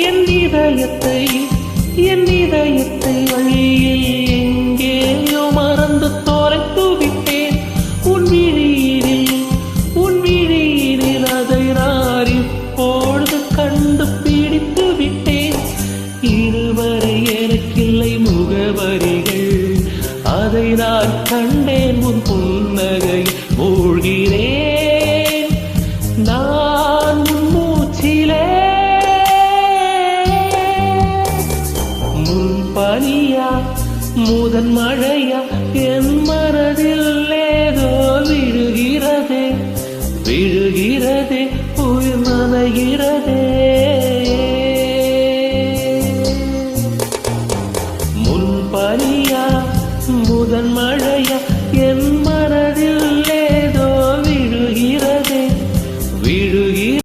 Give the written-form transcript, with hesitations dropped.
என் இதயத்தை வழியில் எங்கேயோ மறந்து தொலைத்து விட்டேன். உன் விழியினில் அதை நான் இப்பொழுது கண்டுபிடித்து விட்டேன். இதுவரை எனக்கில்லை முகவரிகள், அதை நான் கண்டேன். உன் புன்னகை மூழ்கிறேன் நான் மூச்சிலே. பனியா முதன் மழையா